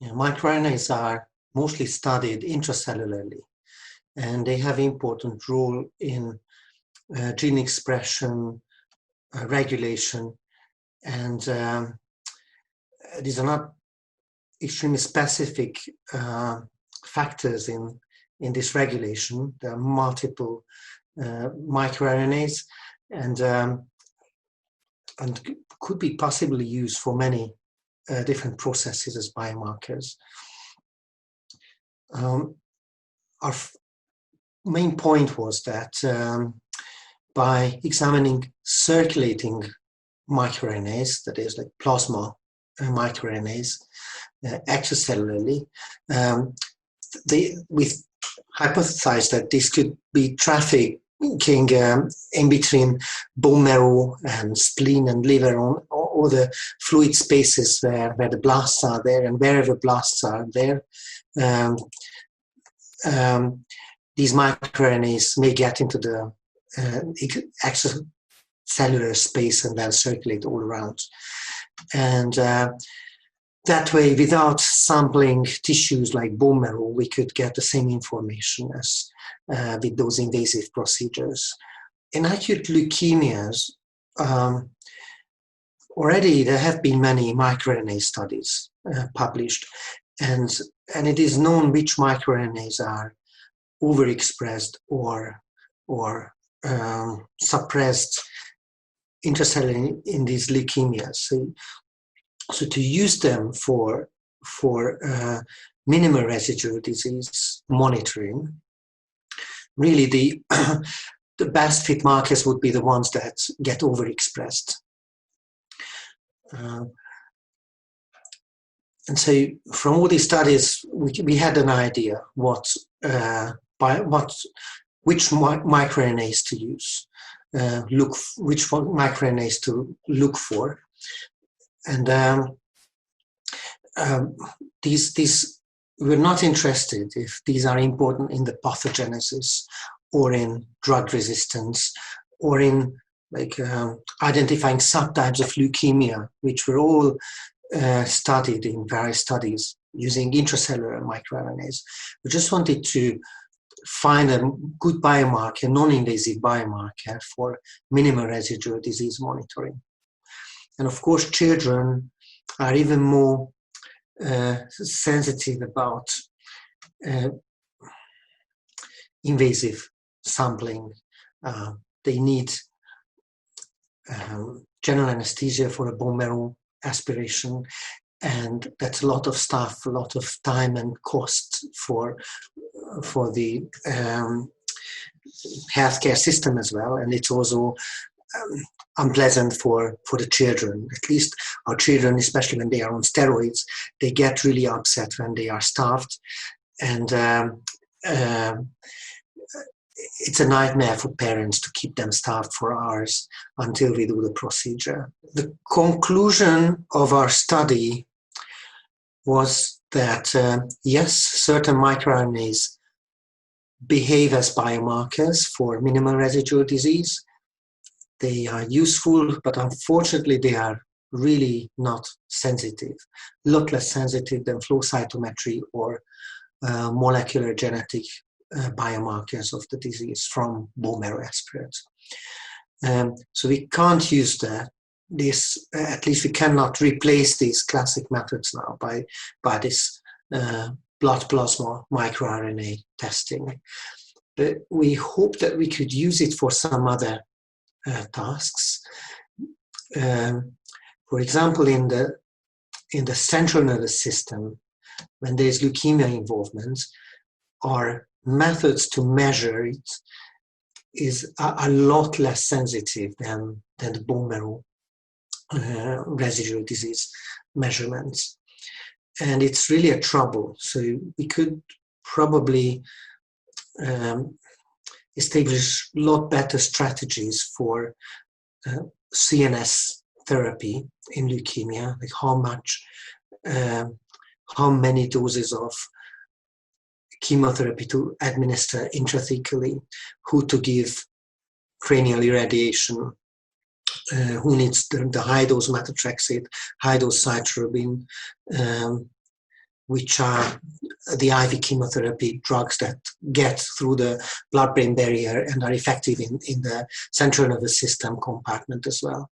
microRNAs are mostly studied intracellularly, and they have an important role in gene expression, regulation, and these are not extremely specific factors in this regulation. There are multiple microRNAs, and could be possibly used for many different processes as biomarkers. Our main point was that by examining circulating microRNAs, that is like plasma microRNAs, extracellularly, we hypothesized that this could be trafficking in between bone marrow and spleen and liver, on all the fluid spaces where the blasts are there, and wherever blasts are there, these microRNAs may get into the extracellular space and then circulate all around. And that way, without sampling tissues like bone marrow, we could get the same information as with those invasive procedures. In acute leukemias, already there have been many microRNA studies published, and it is known which microRNAs are overexpressed or suppressed intracellularly in these leukemias. So to use them for minimal residual disease monitoring, really the best fit markers would be the ones that get overexpressed. And so from all these studies, we had an idea which microRNAs to use, which microRNAs to look for. And these we're not interested if these are important in the pathogenesis or in drug resistance or in identifying subtypes of leukemia, which were all studied in various studies using intracellular microRNAs. We just wanted to find a good biomarker, non-invasive biomarker for minimal residual disease monitoring. And of course, children are even more sensitive about invasive sampling. They need general anesthesia for a bone marrow aspiration, and that's a lot of stuff, a lot of time and cost for the healthcare system as well, and it's also unpleasant for the children. At least our children, especially when they are on steroids, they get really upset when they are starved, and it's a nightmare for parents to keep them starved for hours until we do the procedure. The conclusion of our study was that yes, certain microRNAs behave as biomarkers for minimal residual disease. They are useful, but unfortunately they are really not sensitive, a lot less sensitive than flow cytometry or molecular genetic biomarkers of the disease from bone marrow aspirates. So we can't use this, at least we cannot replace these classic methods now by this blood plasma microRNA testing. But we hope that we could use it for some other tasks. For example, in the central nervous system, when there's leukemia involvement, our methods to measure it is a lot less sensitive than the bone marrow residual disease measurements. And it's really a trouble. So we could probably establish a lot better strategies for CNS therapy in leukemia, like how many doses of chemotherapy to administer intrathecally, who to give cranial irradiation, who needs the high-dose methotrexate, high-dose cytarabine, which are the IV chemotherapy drugs that get through the blood-brain barrier and are effective in the central nervous system compartment as well.